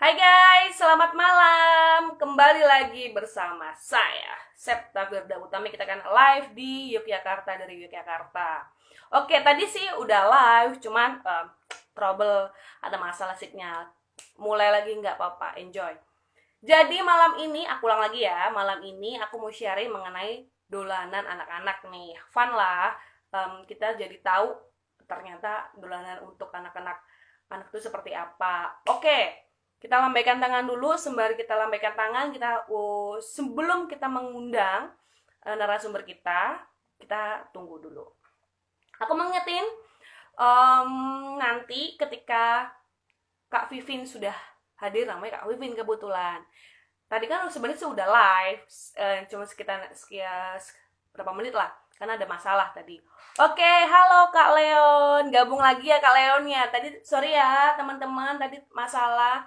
Hai guys, selamat malam. Kembali lagi bersama saya, Septa Firda Utami. Kita akan live di Yogyakarta dari Yogyakarta. Oke, tadi sih udah live, cuman trouble, ada masalah sinyal. Mulai lagi nggak apa-apa, enjoy. Jadi malam ini, aku ulang lagi ya. Malam ini aku mau sharing mengenai dolanan anak-anak nih. Fun lah, kita jadi tahu ternyata dolanan untuk anak-anak anak itu seperti apa. Oke, kita lambaikan tangan dulu. Sembari kita lambaikan tangan, sebelum kita mengundang narasumber kita tunggu dulu. Aku mengingetin, nanti ketika Kak Vivin sudah hadir, namanya Kak Vivin kebetulan. Tadi kan sebenarnya sudah live, cuma sekian berapa menit lah, karena ada masalah tadi. Oke, halo Kak Leon, gabung lagi ya Kak Leonnya. Tadi sorry ya teman-teman, tadi masalah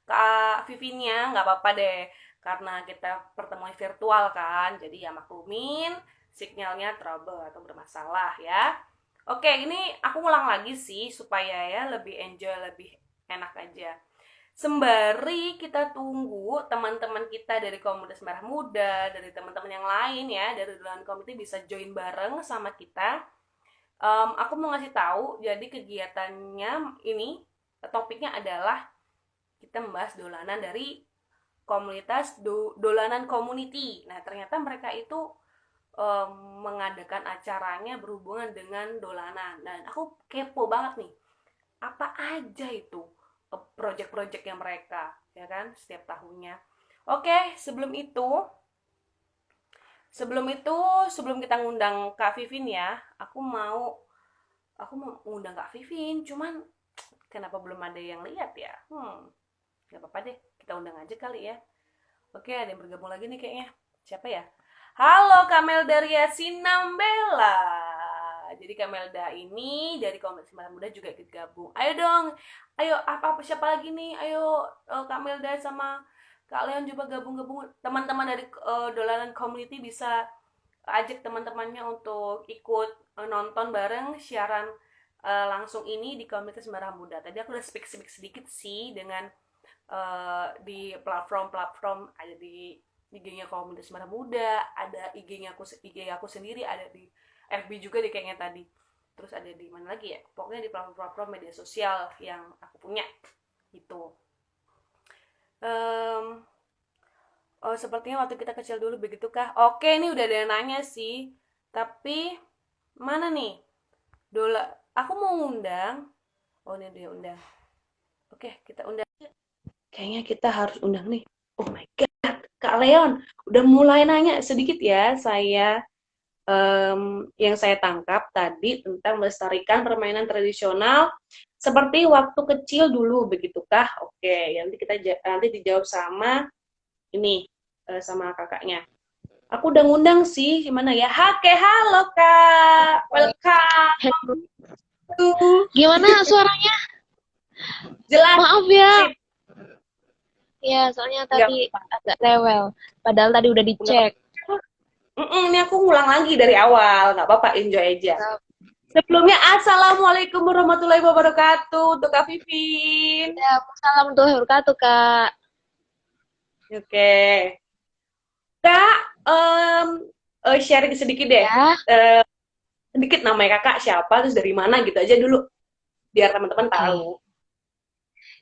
Kak Vivinnya, nggak apa-apa deh, karena kita pertemuan virtual kan, jadi ya maklumin sinyalnya trouble atau bermasalah ya. Oke, ini aku ngulang lagi sih supaya ya lebih enjoy, lebih enak aja. Sembari kita tunggu teman-teman kita dari komunitas Merah Muda, dari teman-teman yang lain ya, dari Dolanan Community bisa join bareng sama kita. Aku mau ngasih tahu, jadi kegiatannya ini, topiknya adalah kita membahas dolanan dari komunitas Dolanan Community. Nah, ternyata mereka itu mengadakan acaranya berhubungan dengan dolanan. Dan aku kepo banget nih, apa aja itu project-projectnya mereka, ya kan, setiap tahunnya. Oke, sebelum kita ngundang Kak Vivin ya, aku mau ngundang Kak Vivin, cuman kenapa belum ada yang lihat ya? Gak apa-apa deh, kita undang aja kali ya. Oke, ada yang bergabung lagi nih kayaknya. Siapa ya? Halo Kamelda Ria Sinambela. Jadi Kamelda ini dari Komunitas Merah Muda juga ikut gabung. Ayo dong, ayo apa siapa lagi nih? Ayo Kamelda sama Kak Leon coba gabung-gabung. Teman-teman dari Dolanan Community bisa ajak teman-temannya untuk ikut nonton bareng siaran langsung ini di Komunitas Merah Muda. Tadi aku udah speak sedikit sih dengan di platform ada di IG-nya Komunitas Merah Muda, ada IG aku sendiri, ada di FB juga deh kayaknya tadi. Terus ada di mana lagi ya? Pokoknya di platform media sosial yang aku punya gitu. Um, oh, sepertinya waktu kita kecil dulu begitukah? Oke, ini udah ada yang nanya sih. Tapi mana nih? Aku mau undang. Oh, ini dia undang. Oke, kita undang. Kayaknya kita harus undang nih. Oh my god, Kak Leon, udah mulai nanya sedikit ya. Yang saya tangkap tadi tentang melestarikan permainan tradisional seperti waktu kecil dulu, begitukah? Oke, nanti dijawab sama ini sama kakaknya. Aku udah ngundang sih, gimana ya? Halo Kak, welcome. Gimana suaranya? Jelas. Maaf ya. Sip. Ya, soalnya tadi agak rewel. Padahal tadi udah dicek. Ini aku ngulang lagi dari awal, nggak apa-apa, enjoy aja. Sebelumnya, Assalamualaikum warahmatullahi wabarakatuh untuk Kak Vivin. Ya, assalamualaikum warahmatullahi wabarakatuh, Kak. Oke. Kak, sharing sedikit deh. Ya. Sedikit namanya kakak siapa, terus dari mana gitu aja dulu. Biar teman-teman tahu.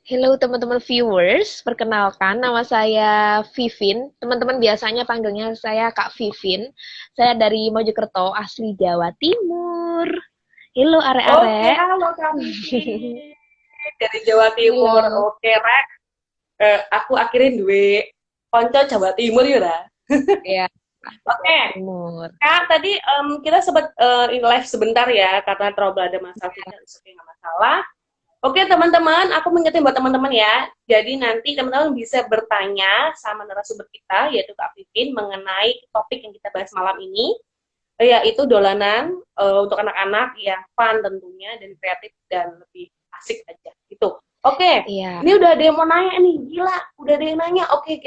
Halo teman-teman viewers, perkenalkan nama saya Vivin. Teman-teman biasanya panggilnya saya Kak Vivin. Saya dari Mojokerto, asli Jawa Timur. Halo Oke, are-are. halo Kak Vivin. Dari Jawa Timur. Halo. Oke, Rek. Aku akhirin duwe konco Jawa Timur ya. Ya, Oke. Timur. Kak, tadi kita sempat live sebentar ya, karena trouble ada masalah, nggak masalah. Oke teman-teman, aku mengingetin buat teman-teman ya. Jadi nanti teman-teman bisa bertanya sama narasumber kita, yaitu Kak Vivin, mengenai topik yang kita bahas malam ini, yaitu dolanan untuk anak-anak yang fun tentunya, dan kreatif, dan lebih asik aja gitu. Oke, Iya. ini udah ada yang mau nanya nih, gila, udah ada yang nanya. Oke,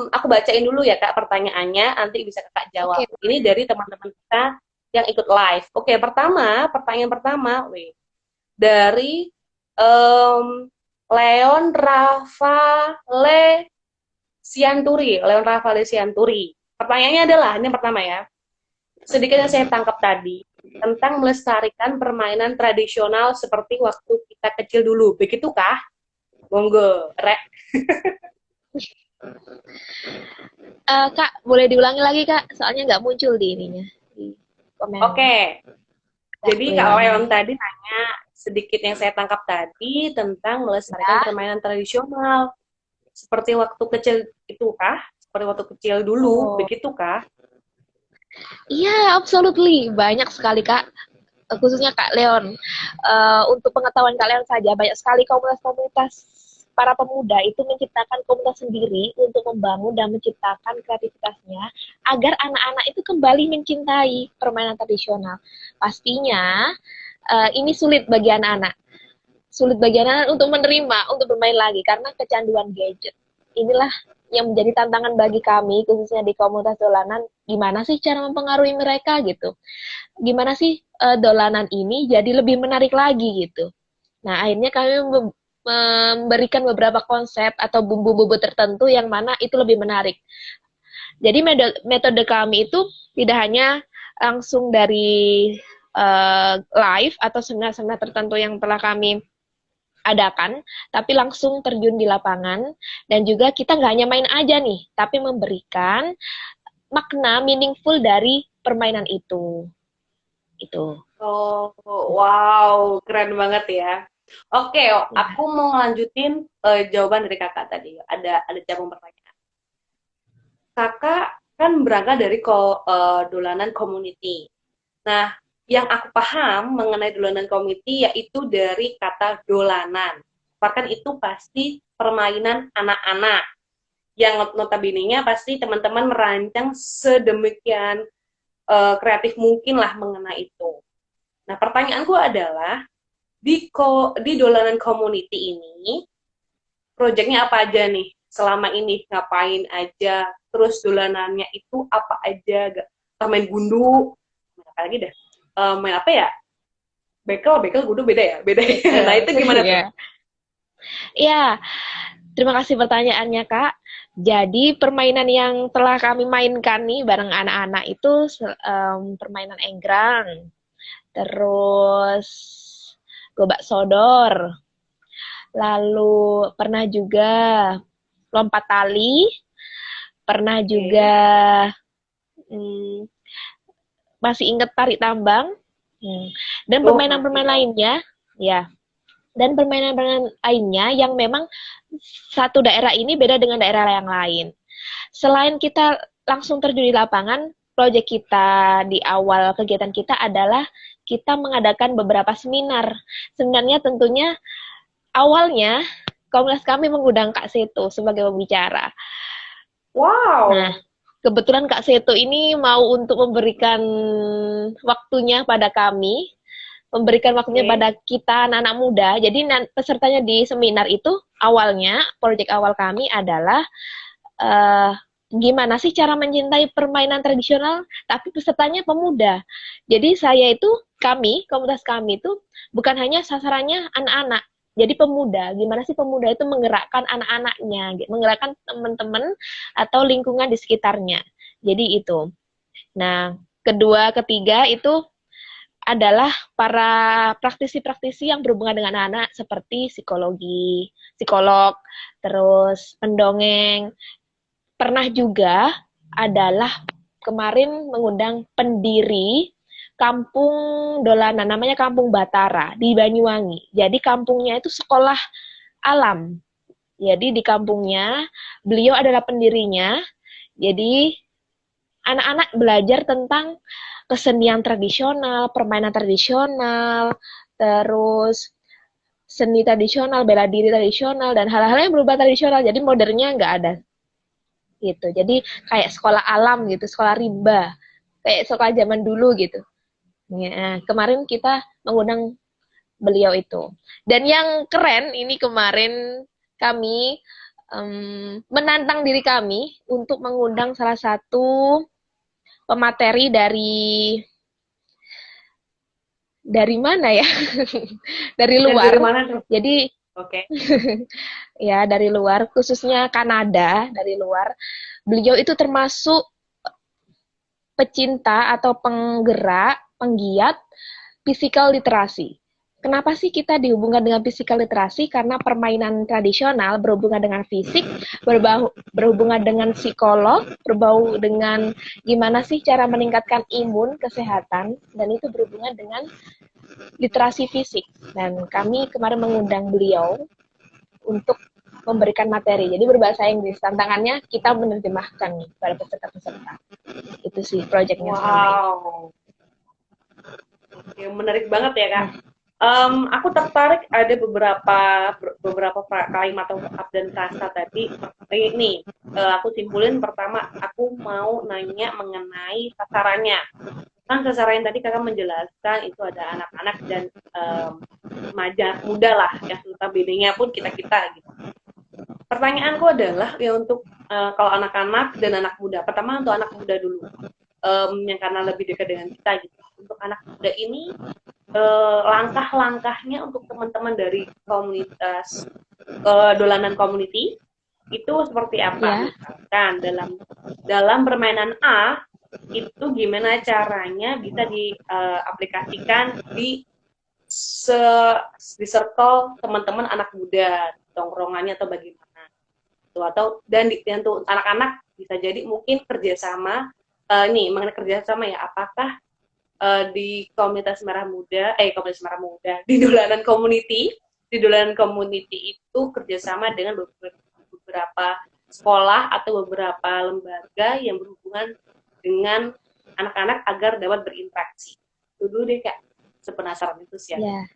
aku bacain dulu ya Kak pertanyaannya, nanti bisa Kakak jawab. Oke. Ini dari teman-teman kita yang ikut live. Oke, pertanyaan pertama, dari Leon Raffale Sianturi. Leon Raffale Sianturi. Pertanyaannya adalah, ini yang pertama ya. Sedikit yang saya tangkap tadi, tentang melestarikan permainan tradisional seperti waktu kita kecil dulu. Begitukah? Monggo, Rek. Kak, boleh diulangi lagi, Kak? Soalnya nggak muncul di ininya, di komen. Oke, jadi Kak Leon. Leon tadi nanya, sedikit yang saya tangkap tadi tentang melestarikan Ya. permainan tradisional. Seperti waktu kecil itu kah? Seperti waktu kecil dulu, Oh, begitukah? iya, absolutely. Banyak sekali, Kak. Khususnya Kak Leon. Untuk pengetahuan Kak Leon saja, banyak sekali komunitas-komunitas para pemuda itu menciptakan komunitas sendiri untuk membangun dan menciptakan kreativitasnya agar anak-anak itu kembali mencintai permainan tradisional. Pastinya ini sulit bagi anak-anak. Sulit bagi anak-anak untuk menerima, untuk bermain lagi karena kecanduan gadget. Inilah yang menjadi tantangan bagi kami, khususnya di komunitas dolanan, gimana sih cara mempengaruhi mereka gitu. Gimana sih dolanan ini jadi lebih menarik lagi gitu. Nah, akhirnya kami memberikan beberapa konsep atau bumbu-bumbu tertentu yang mana itu lebih menarik. Jadi metode kami itu tidak hanya langsung dari live atau seminar-seminar tertentu yang telah kami adakan, tapi langsung terjun di lapangan, dan juga kita nggak hanya main aja nih, tapi memberikan makna meaningful dari permainan itu. Itu. Oh, wow, keren banget ya. Oke, Ya. aku mau ngelanjutin jawaban dari kakak tadi. Ada cabang pertanyaan. Kakak kan berangkat dari dolanan community. Nah, yang aku paham mengenai dolanan community yaitu dari kata dolanan. Bahkan itu pasti permainan anak-anak yang notabene-nya pasti teman-teman merancang sedemikian kreatif mungkin lah mengenai itu. Nah, pertanyaanku adalah di dolanan community ini, proyeknya apa aja nih? Selama ini ngapain aja? Terus dolanannya itu apa aja? Gak main gundu, apa lagi dah? Main apa ya? Bekel gundu beda ya? Beda ya? Nah, itu gimana tuh? Ya. Ya, terima kasih pertanyaannya, Kak. Jadi, permainan yang telah kami mainkan nih bareng anak-anak itu permainan enggrang, terus gobak sodor, lalu pernah juga lompat tali, pernah juga Oke. hmm, masih ingat tarik tambang, dan Oh, masih permainan-permainan dong. lainnya, ya. Dan permainan-permainan lainnya yang memang satu daerah ini beda dengan daerah yang lain. Selain kita langsung terjun di lapangan, proyek kita di awal kegiatan kita adalah kita mengadakan beberapa seminar. Sebenarnya tentunya awalnya komunitas kami mengundang Kak Seto sebagai pembicara. Nah, Wow. kebetulan Kak Seto ini mau untuk memberikan waktunya pada kami, memberikan waktunya Oke. pada kita anak-anak muda. Jadi pesertanya di seminar itu awalnya, proyek awal kami adalah uh, gimana sih cara mencintai permainan tradisional, tapi pesertanya pemuda. Jadi saya itu, komunitas kami itu bukan hanya sasarannya anak-anak, jadi pemuda. Gimana sih pemuda itu menggerakkan anak-anaknya, menggerakkan teman-teman atau lingkungan di sekitarnya. Jadi itu. Nah, kedua, ketiga itu adalah para praktisi-praktisi yang berhubungan dengan anak seperti psikologi, psikolog, terus pendongeng. Pernah juga adalah kemarin mengundang pendiri kampung dolanan, namanya Kampung Batara di Banyuwangi. Jadi kampungnya itu sekolah alam. Jadi di kampungnya beliau adalah pendirinya. Jadi anak-anak belajar tentang kesenian tradisional, permainan tradisional, terus seni tradisional, bela diri tradisional, dan hal-hal yang berubah tradisional. Jadi modernnya nggak ada gitu. Jadi kayak sekolah alam gitu, sekolah rimba, kayak sekolah zaman dulu gitu. Ya, kemarin kita mengundang beliau itu. Dan yang keren ini kemarin kami menantang diri kami untuk mengundang salah satu pemateri dari mana ya? Dari Yang dari luar. mana tuh? Jadi Oke. Ya dari luar, khususnya Kanada dari luar. Beliau itu termasuk pecinta atau penggerak, penggiat physical literasi. Kenapa sih kita dihubungkan dengan physical literasi? Karena permainan tradisional berhubungan dengan fisik, berhubungan dengan psikolog, berbau dengan gimana sih cara meningkatkan imun, kesehatan, dan itu berhubungan dengan literasi fisik. Dan kami kemarin mengundang beliau untuk memberikan materi. Jadi berbahasa Inggris. Tantangannya kita menerjemahkan nih pada peserta-peserta. Itu sih proyeknya selama ini. Wow. Oke, menarik banget ya Kak. Aku tertarik ada beberapa kalimat atau dan kata tadi. Ini aku simpulin pertama, aku mau nanya mengenai sasarannya. Kan sasaran tadi kakak menjelaskan itu ada anak-anak dan remaja muda lah, yang notabene-nya pun kita-kita gitu. Pertanyaanku adalah ya untuk kalau anak-anak dan anak muda. Pertama untuk anak muda dulu, yang karena lebih dekat dengan kita gitu. Untuk anak muda ini langkah-langkahnya untuk teman-teman dari komunitas dolanan community itu seperti apa? Misalkan dalam permainan A itu gimana caranya bisa diaplikasikan di circle teman-teman anak muda, tongkrongannya atau bagaimana? Atau dan untuk anak-anak bisa jadi mungkin kerjasama nih mengenai kerjasama ya, apakah di komunitas merah muda di dolanan community itu kerjasama dengan beberapa sekolah atau beberapa lembaga yang berhubungan dengan anak-anak agar dapat berinteraksi. Itu dulu deh Kak, sepenasaran itu sih ya.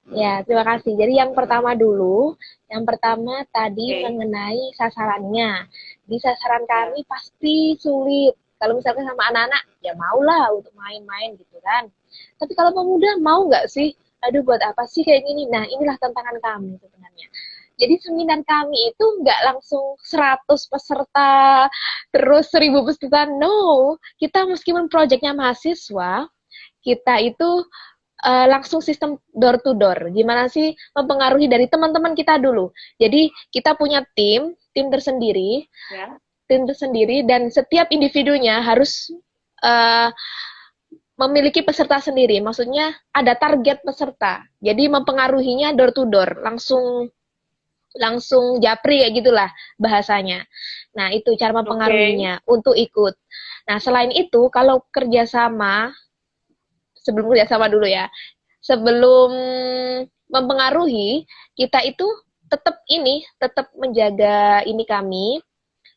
Ya, terima kasih. Jadi yang pertama dulu, yang pertama tadi mengenai sasarannya. Di sasaran kami pasti sulit. Kalau misalkan sama anak-anak, ya maulah untuk main-main gitu kan. Tapi kalau pemuda mau nggak sih? Aduh, buat apa sih kayak gini? Nah, inilah tantangan kami sebenarnya. Jadi seminar kami itu nggak langsung 100 peserta, terus 1000 peserta. No, kita meskipun proyeknya mahasiswa, kita itu langsung sistem door to door. Gimana sih mempengaruhi dari teman-teman kita dulu. Jadi kita punya tim tersendiri, tim tersendiri, dan setiap individunya harus memiliki peserta sendiri. Maksudnya ada target peserta. Jadi mempengaruhinya door to door, langsung japri kayak gitulah bahasanya. Nah itu cara mempengaruhinya untuk ikut. Nah selain itu kalau kerjasama, sebelum kerjasama dulu ya, sebelum mempengaruhi, kita itu tetap menjaga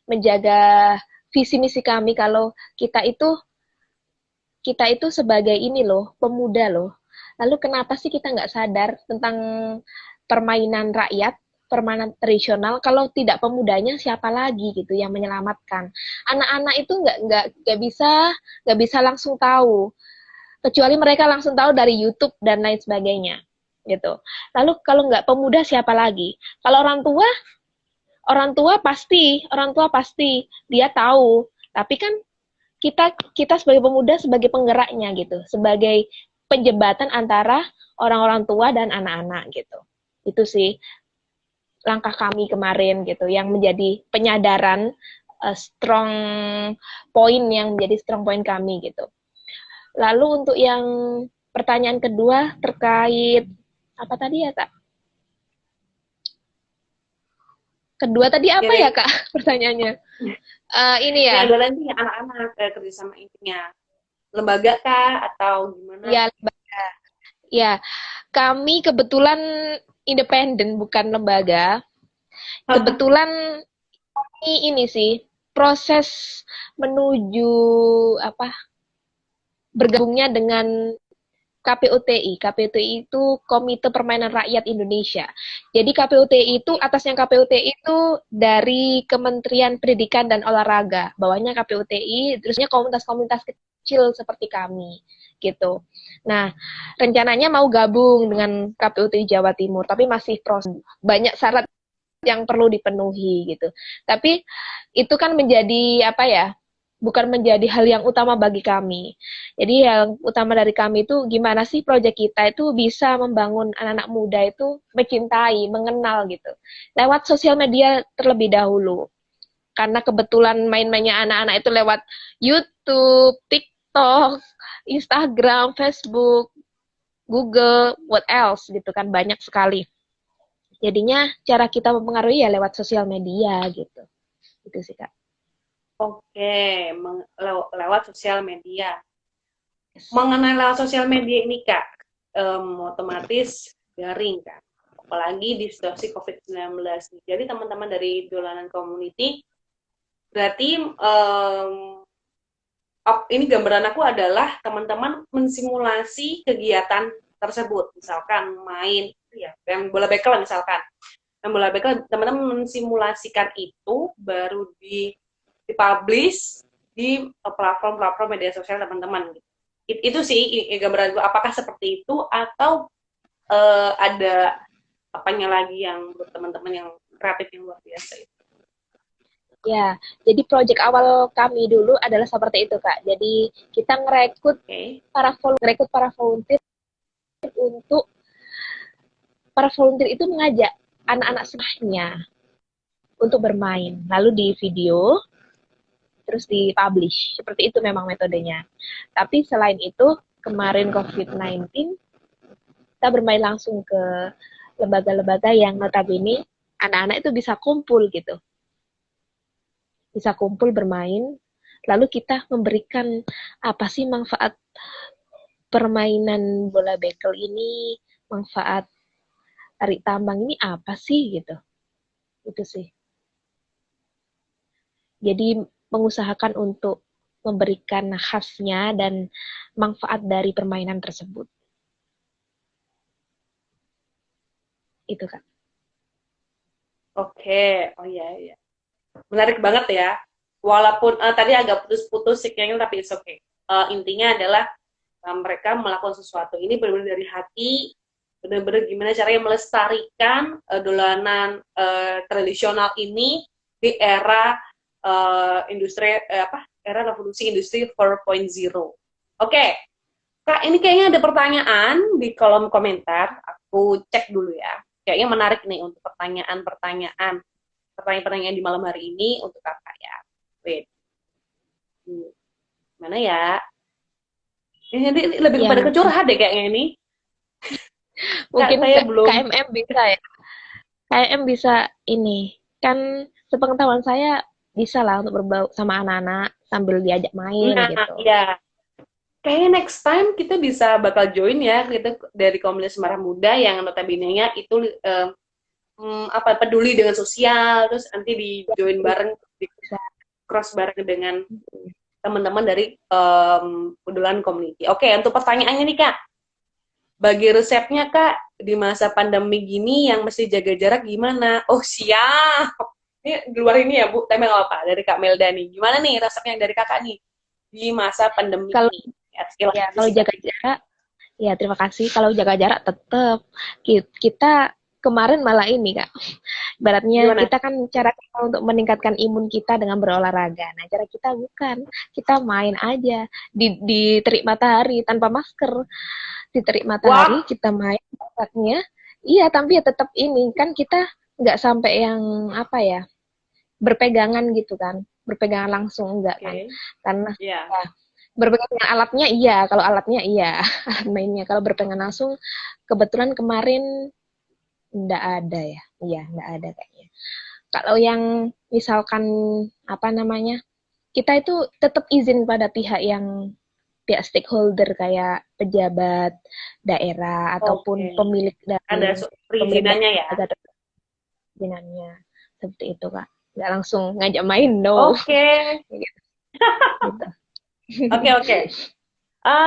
menjaga visi misi kami kalau kita itu sebagai ini loh, pemuda loh. Lalu kenapa sih kita nggak sadar tentang permainan rakyat, permainan tradisional, kalau tidak pemudanya siapa lagi gitu yang menyelamatkan. Anak-anak itu nggak bisa langsung tahu, kecuali mereka langsung tahu dari YouTube dan lain sebagainya gitu. Lalu kalau nggak pemuda siapa lagi? Kalau orang tua pasti dia tahu, tapi kan kita sebagai pemuda sebagai penggeraknya gitu, sebagai penjembatan antara orang-orang tua dan anak-anak gitu. Itu sih langkah kami kemarin gitu yang menjadi penyadaran strong point yang menjadi strong point kami gitu. Lalu untuk yang pertanyaan kedua terkait apa tadi ya Kak? Kedua tadi apa ya Kak pertanyaannya? Ini ya. Ada nanti anak-anak kerjasama intinya lembaga kah atau gimana? Ya lembaga. Ya kami kebetulan independen bukan lembaga. Kebetulan ini sih proses menuju bergabungnya dengan KPUTI. KPUTI itu Komite Permainan Rakyat Indonesia. Jadi KPUTI itu, atasnya KPUTI itu dari Kementerian Pendidikan dan Olahraga. Bawahnya KPUTI, terusnya komunitas-komunitas kecil seperti kami. Gitu. Nah, rencananya mau gabung dengan KPUTI Jawa Timur, tapi masih banyak syarat yang perlu dipenuhi gitu. Tapi itu kan menjadi bukan menjadi hal yang utama bagi kami. Jadi yang utama dari kami itu gimana sih proyek kita itu bisa membangun anak-anak muda itu mencintai, mengenal gitu. Lewat sosial media terlebih dahulu. Karena kebetulan main-mainnya anak-anak itu lewat YouTube, TikTok, Instagram, Facebook, Google, what else gitu kan, banyak sekali. Jadinya cara kita mempengaruhi ya lewat sosial media gitu. Itu sih Kak. Oke, lewat sosial media. Yes. Mengenai lewat sosial media ini Kak, otomatis daring kan. Apalagi di situasi COVID-19. Jadi teman-teman dari Dolanan Community, berarti ini gambaran aku adalah teman-teman mensimulasi kegiatan tersebut. Misalkan main, ya, yang bola bekel misalkan. Yang bola bekel, teman-teman mensimulasikan itu, baru dipublish di platform-platform media sosial teman-teman. Itu sih gambaran gue, apakah seperti itu atau ada apanya lagi yang menurut teman-teman yang kreatif yang luar biasa itu. Ya, jadi proyek awal kami dulu adalah seperti itu Kak. Jadi kita ngerekrut para volunteer untuk para volunteer itu mengajak anak-anak sekolahnya untuk bermain, lalu di video terus dipublish. Seperti itu memang metodenya. Tapi selain itu, kemarin COVID-19 kita bermain langsung ke lembaga-lembaga yang notabene anak-anak itu bisa kumpul gitu. Bisa kumpul bermain, lalu kita memberikan apa sih manfaat permainan bola bekel ini, manfaat tarik tambang ini apa sih gitu. Itu sih. Jadi mengusahakan untuk memberikan khasnya dan manfaat dari permainan tersebut. Itu Kak. Oke, oh iya iya. Menarik banget ya. Walaupun tadi agak putus-putus sinyalnya, tapi it's okay. Intinya adalah mereka melakukan sesuatu ini benar-benar dari hati, benar-benar gimana caranya melestarikan dolanan tradisional ini di era industri era revolusi industri 4.0. Oke, Kak, ini kayaknya ada pertanyaan di kolom komentar. Aku cek dulu ya. Kayaknya menarik nih untuk pertanyaan-pertanyaan di malam hari ini untuk Kakak ya. Wait. Mana ya? Ini lebih kepada kecurhat deh kayaknya ini. Mungkin saya belum. KMM bisa ya. KMM bisa ini. Kan sepengetahuan saya bisa lah untuk berbau sama anak-anak sambil diajak main gitu. Iya. Kayaknya next time kita bisa bakal join ya, kita dari komunitas Semarang Muda yang notabene-nya itu peduli dengan sosial, terus nanti di join bareng, di cross bareng dengan teman-teman dari Dolanan Community. Oke, untuk pertanyaannya nih Kak, bagi resepnya Kak di masa pandemi gini yang mesti jaga jarak gimana? Oh siap. Ini di luar ini ya Bu, tema apa dari Kak Melda nih? Gimana nih resepnya dari Kakak nih di masa pandemi ini? Ya, kalau jaga jarak, ya terima kasih. Kalau jaga jarak tetap kita kemarin malah ini Kak. Ibaratnya kita kan cara kita untuk meningkatkan imun kita dengan berolahraga. Nah, cara kita bukan kita main aja di terik matahari tanpa masker. Di terik matahari kita main masaknya. Iya, tapi ya tetap ini kan kita nggak sampai yang apa ya berpegangan gitu kan, berpegangan langsung enggak kan, karena ya, berpegang dengan alatnya iya, kalau alatnya iya, alat mainnya. Kalau berpegangan langsung, kebetulan kemarin enggak ada ya, iya enggak ada kayaknya. Kalau yang misalkan apa namanya, kita itu tetap izin pada pihak stakeholder kayak pejabat daerah ataupun pemilik dari ada perizinannya ya. Ada perizinannya seperti itu Kak. Nggak langsung ngajak main, no. Oke. Oke.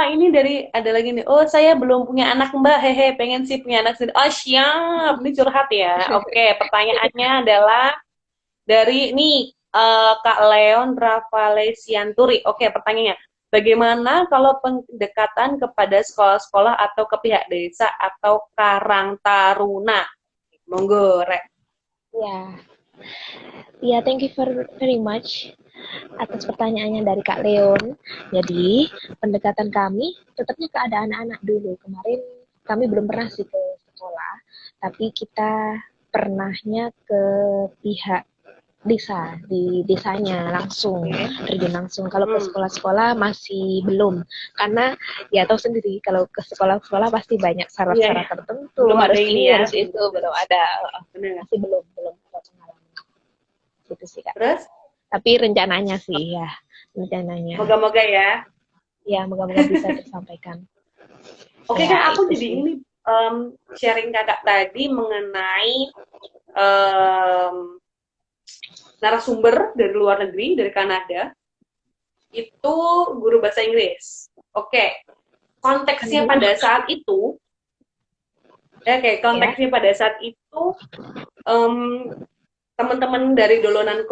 Ini ada lagi nih. Oh, saya belum punya anak Mbak. Hehe, pengen sih punya anak sendiri. Oh, siap. Ini curhat ya. Oke, pertanyaannya adalah dari nih Kak Leon Ravalesianturi. Oke, pertanyaannya. Bagaimana kalau pendekatan kepada sekolah-sekolah atau ke pihak desa atau Karang Taruna? Monggo, Rek. Ya. Ya, thank you very much. atas pertanyaannya dari Kak Leon. Jadi, pendekatan kami tetapnya ke ada anak-anak dulu. Kemarin kami belum pernah sih ke sekolah, tapi kita pernahnya ke pihak desa, di desanya langsung, terjun langsung. Kalau ke sekolah-sekolah masih belum, karena ya tahu sendiri kalau ke sekolah-sekolah pasti banyak Iya, syarat-syarat ya. tertentu, Belum ada harus ini ini, ya. harus itu, belum ada, Benar. masih belum ada pengalaman. Gitu sih Kak. Terus, Tapi rencananya sih ya, rencananya. moga-moga ya. Ya, moga-moga bisa tersampaikan. Oke Ya, Kak, aku itu jadi sih. ini sharing Kakak tadi mengenai em, narasumber dari luar negeri, dari Kanada, itu guru bahasa Inggris. Oke, konteksnya pada saat itu, ya kayak Ya, konteksnya pada saat itu, em, teman-teman dari dolanan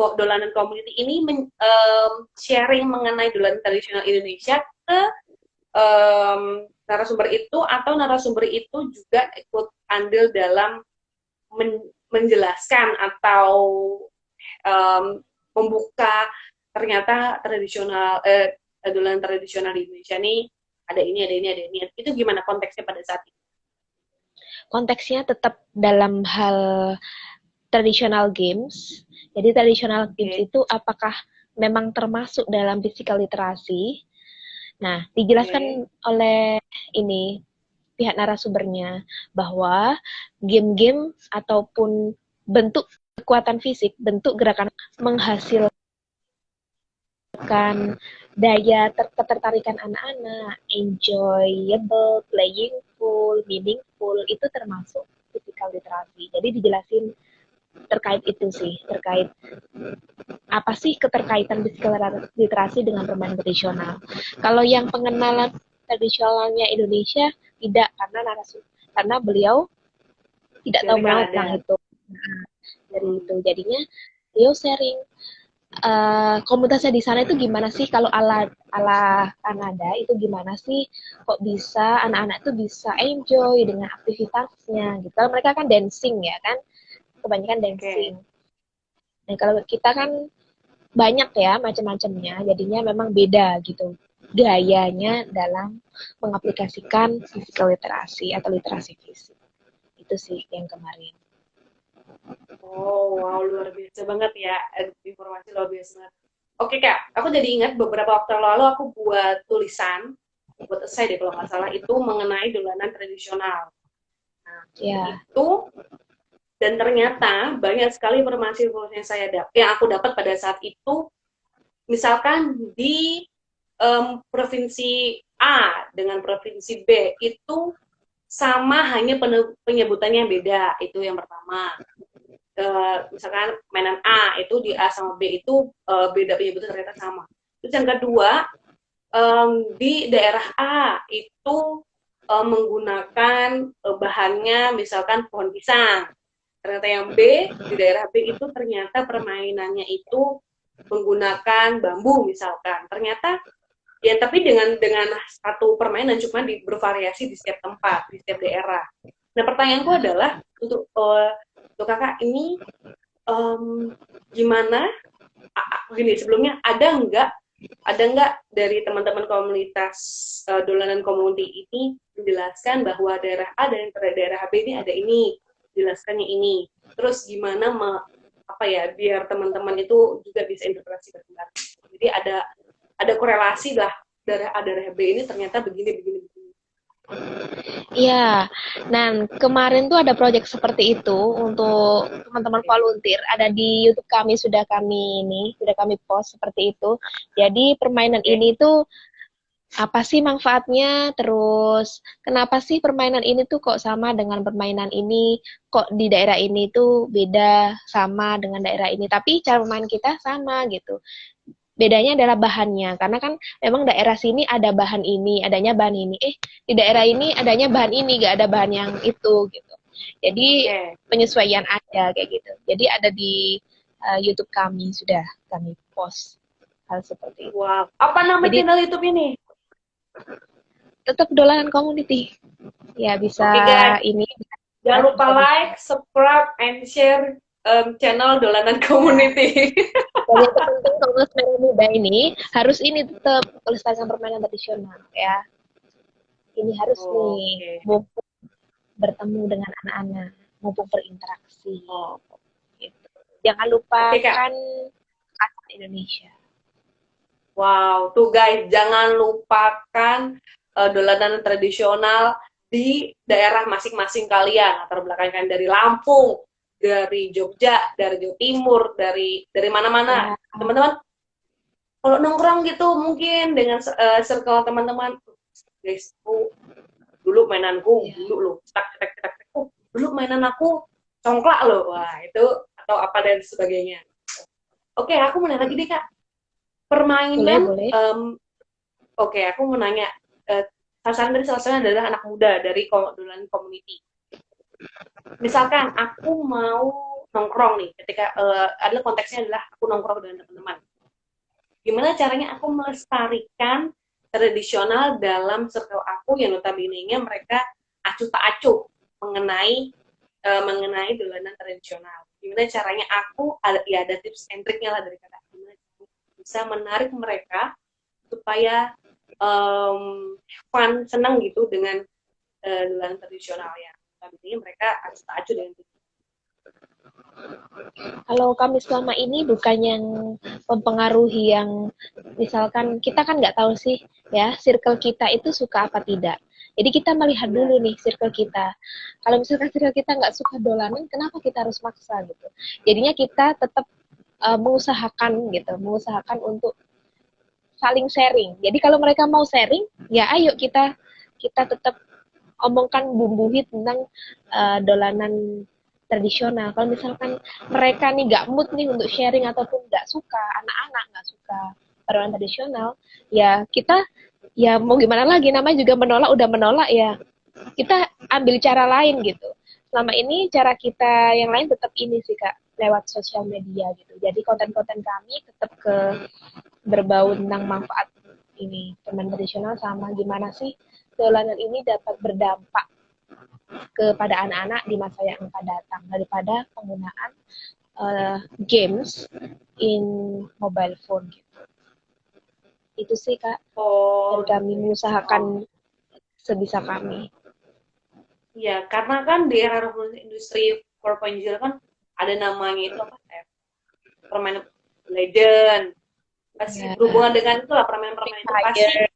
community ini sharing mengenai dolanan tradisional Indonesia ke narasumber itu, atau narasumber itu juga ikut andil dalam menjelaskan atau um, membuka ternyata dolanan tradisional di Indonesia nih ada ini, ada ini, ada ini. Itu gimana konteksnya pada saat itu? konteksnya tetap dalam hal traditional games. Jadi traditional games Oke, itu apakah memang termasuk dalam physical literasi? Nah, dijelaskan oke, oleh ini pihak narasumbernya bahwa game-game ataupun bentuk kekuatan fisik, bentuk gerakan menghasilkan daya ketertarikan anak-anak, enjoyable, playingful, meaningful, itu termasuk physical literasi. Jadi dijelasin terkait itu sih, terkait apa sih keterkaitan physical literasi dengan permainan tradisional. Kalau yang pengenalan tradisionalnya Indonesia tidak, karena beliau tidak tahu dari menahu tentang Kanada. itu. Nah, dari Hmm. itu jadinya beliau sharing komunitasnya di sana itu gimana sih, kalau ala ala Kanada itu gimana sih, kok bisa anak-anak itu bisa enjoy dengan aktivitasnya gitu. Kalau mereka kan dancing ya kan, kebanyakan dancing. Oke. Nah kalau kita kan banyak ya macam-macamnya, jadinya memang beda gitu gayanya dalam mengaplikasikan physical literasi atau literasi fisik. Itu sih yang kemarin. Oh, wow, luar biasa banget ya. Informasi luar biasa banget. Oke, Kak. Aku jadi ingat beberapa waktu lalu aku buat tulisan, buat essay deh kalau nggak salah, itu mengenai dolanan tradisional. Nah, Ya, itu, dan ternyata banyak sekali informasi-informasi yang aku dapat pada saat itu, misalkan di provinsi A dengan provinsi B itu sama, hanya penyebutannya beda. Itu yang pertama. Misalkan mainan A itu di A sama B itu beda penyebutan, ternyata sama. Terus yang kedua, di daerah A itu menggunakan bahannya misalkan pohon pisang. Ternyata yang B, di daerah B itu ternyata permainannya itu menggunakan bambu misalkan. Ternyata ya, tapi dengan satu permainan, cuma bervariasi di setiap tempat, di setiap daerah. Nah, pertanyaanku adalah untuk kakak ini, gimana, gini, sebelumnya ada nggak dari teman-teman komunitas dolanan community ini menjelaskan bahwa daerah A dan daerah B ini ada ini, jelaskannya ini, terus gimana apa ya, biar teman-teman itu juga bisa integrasi berkembang. Jadi ada korelasi lah, daerah A daerah B ini ternyata begini begini begini. iya. Nah, kemarin tuh ada project seperti itu untuk teman-teman Oke. volunteer. Ada di YouTube kami, sudah kami post seperti itu. Jadi permainan Oke. ini tuh apa sih manfaatnya? Terus kenapa sih permainan ini tuh kok sama dengan permainan ini? Kok di daerah ini tuh beda sama dengan daerah ini? Tapi cara bermain kita sama gitu. Bedanya adalah bahannya, karena kan memang daerah sini ada bahan ini, adanya bahan ini. Di daerah ini adanya bahan ini, gak ada bahan yang itu gitu. Jadi Oke. penyesuaian ada kayak gitu. Jadi ada di YouTube kami, sudah kami post hal seperti itu. Wow. Apa nama Jadi channel YouTube ini? tetap dolanan community. Ya bisa Oke guys, ini jangan lupa bisa di like, subscribe, and share channel dolanan Ya. community. Dan yang terpenting Kongres Merah Muda ini harus ini tetap melestarikan permainan tradisional ya. Ini harus nih Oke. mumpung bertemu dengan anak-anak, mumpung berinteraksi. Oh, Gitu. Jangan oke Kak. lupakan kata Indonesia. Wow, tuh guys, jangan lupakan dolanan tradisional di daerah masing-masing kalian. Latar belakang kalian dari Lampung, dari Jogja, dari Jawa Timur, dari mana-mana. Ya, Teman-teman, kalau nongkrong gitu mungkin dengan circle teman-teman, guys, dulu mainanku, ya. dulu loh, tak tak tak tak, dulu mainan aku congklak loh. Wah, itu atau apa dan sebagainya. Oke, aku mau nanya lagi deh Kak. Boleh, Permainan boleh. oke, aku mau nanya, sasaran dari salah satunya adalah anak muda dari dolanan community. Misalkan aku mau nongkrong nih, ketika adalah konteksnya adalah aku nongkrong dengan teman-teman. Gimana caranya aku melestarikan tradisional dalam circle aku yang notabene-nya mereka acuh tak acuh mengenai dolanan tradisional. Gimana caranya aku ada tips and triknya lah dari kakak. Gimana bisa menarik mereka supaya fun, senang gitu dengan dolanan tradisional ya. Tapi mereka harus acuh dengan itu. Kalau kami selama ini bukan yang mempengaruhi yang misalkan kita kan nggak tahu sih ya circle kita itu suka apa tidak. Jadi kita melihat Benar. dulu nih circle kita. Kalau misalkan circle kita nggak suka dolanan, kenapa kita harus maksa gitu? Jadinya kita tetap mengusahakan gitu, mengusahakan untuk saling sharing. Jadi kalau mereka mau sharing, ya ayo kita tetap omongkan bumbuhi tentang dolanan tradisional. Kalau misalkan mereka nih nggak mood nih untuk sharing ataupun nggak suka, anak-anak nggak suka dolanan tradisional, ya kita ya mau gimana lagi, namanya juga menolak udah menolak ya kita ambil cara lain gitu. Selama ini cara kita yang lain tetap ini sih Kak, lewat sosial media gitu. Jadi konten-konten kami tetap berbau tentang manfaat ini permainan tradisional sama gimana sih dolanan ini dapat berdampak kepada anak-anak di masa yang akan datang daripada penggunaan games in mobile phone gitu. Itu sih Kak dari Oh, kami gitu ya. mengusahakan sebisa kami. Iya, karena kan di era revolusi industri 4.0 kan ada namanya itu apa? Permainan legend. Pasti Ya, berhubungan dengan itu lah Free permainan-permainan itu pasti. Fire.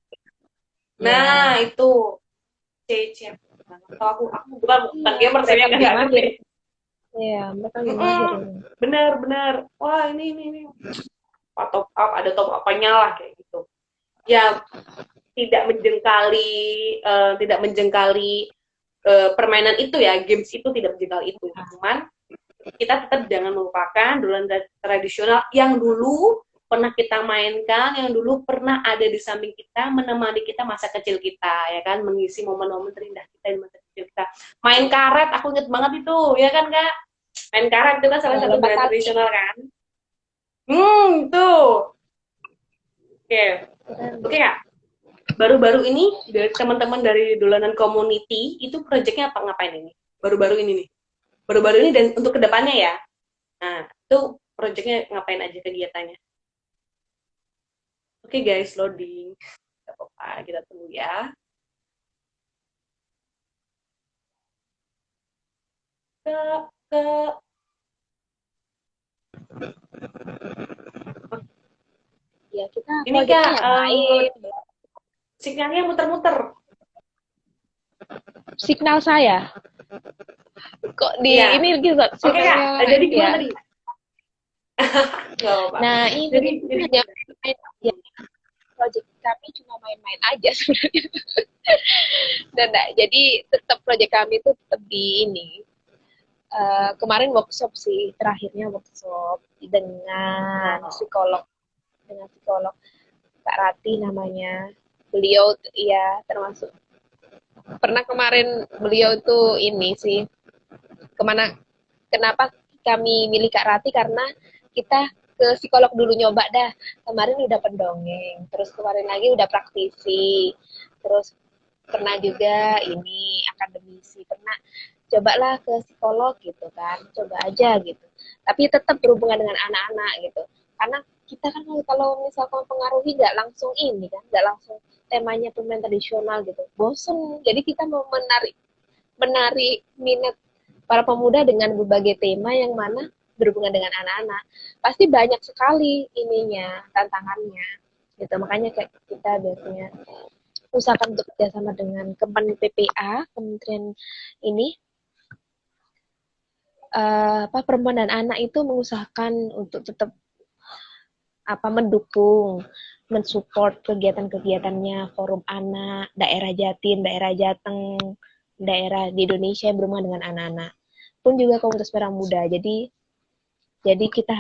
Nah, Ya, itu C. Atau aku bukan iya, gamer, saya mereka lebih nggak mahir. ngerti. Iya, mereka lebih mahir Mm-mm, ini. bener. Wah, ini. Top up, ada top apanya lah kayak gitu. Ya, tidak menjengkali, permainan itu ya, games itu tidak menjengkali itu. Cuman kita tetap jangan melupakan dolanan tradisional yang dulu pernah kita mainkan, yang dulu pernah ada di samping kita, menemani kita masa kecil kita, ya kan, mengisi momen-momen terindah kita di masa kecil kita. Main karet, aku inget banget itu, ya kan kak? Main karet itu kan salah satu Lompat dolanan tali. tradisional kan? Itu. Oke, oke kak. Baru-baru ini dari teman-teman dari dolanan community itu proyeknya apa ngapain ini? Baru-baru ini nih. Baru-baru ini dan untuk kedepannya ya. Nah, itu proyeknya ngapain aja kegiatannya? Oke guys, loading. Gak apa-apa, kita tunggu ya. Ke Ya, kita ini proyeknya kak, yang lain. sinyalnya muter-muter. Signal saya. Kok di Iya. ini gitu Oke kak, sinyalnya jadi ini gimana ya. tadi? Gak apa-apa. Nah, Jadi, ini jadi hanya main aja. Proyek kami cuma main-main aja sebenarnya. Dan nah, jadi tetap proyek kami itu tetap di ini. Kemarin workshop sih, terakhirnya workshop wow. dengan psikolog Kak Rati namanya. Beliau ya termasuk pernah kemarin beliau tuh ini sih kenapa kami milih Kak Rati karena kita ke psikolog dulu nyoba dah. Kemarin udah pendongeng, terus kemarin lagi udah praktisi, terus pernah juga ini akademisi, pernah cobalah ke psikolog gitu kan, coba aja gitu. tapi tetap berhubungan dengan anak-anak gitu. Karena kita kan kalau misalkan mempengaruhi nggak langsung ini kan, nggak langsung temanya permainan tradisional gitu, bosen. Jadi kita mau menarik minat para pemuda dengan berbagai tema yang mana berhubungan dengan anak-anak. Pasti banyak sekali ininya, tantangannya. Gitu. Makanya kayak kita biasanya usahakan untuk kerjasama dengan Kemen PPA, kementerian ini, perempuan dan anak itu mengusahakan untuk tetap mendukung, mensupport kegiatan-kegiatannya forum anak, daerah Jatim, daerah Jateng, daerah di Indonesia yang berhubungan dengan anak-anak. Pun juga komunitas merah muda. Jadi kita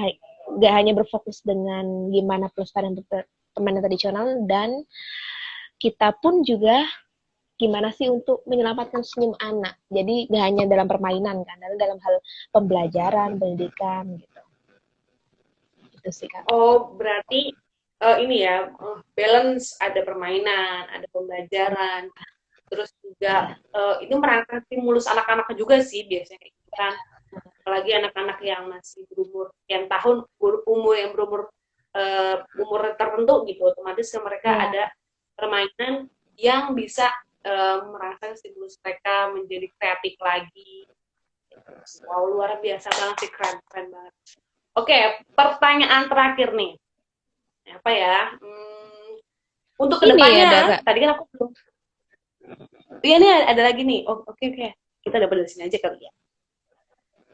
nggak hanya berfokus dengan gimana pelestarian permainan tradisional, dan kita pun juga gimana sih untuk menyelamatkan senyum anak. Jadi nggak hanya dalam permainan kan, dalam hal pembelajaran, pendidikan gitu. Itu sih Kak. Oh, berarti ini ya, balance, ada permainan, ada pembelajaran, terus juga itu merangsang stimulus anak-anak juga sih biasanya gitu kan. Apalagi anak-anak yang masih berumur yang tahun umur yang berumur umur tertentu gitu, otomatis ke mereka ada permainan yang bisa merangsang stimulus mereka menjadi kreatif lagi. Wow, luar biasa banget sih, keren banget. Oke, pertanyaan terakhir nih. Apa ya? Untuk kedepannya, tadi kan aku belum. Iya nih ada lagi nih. Oh, oke. Kita dapat dari sini aja kali ya.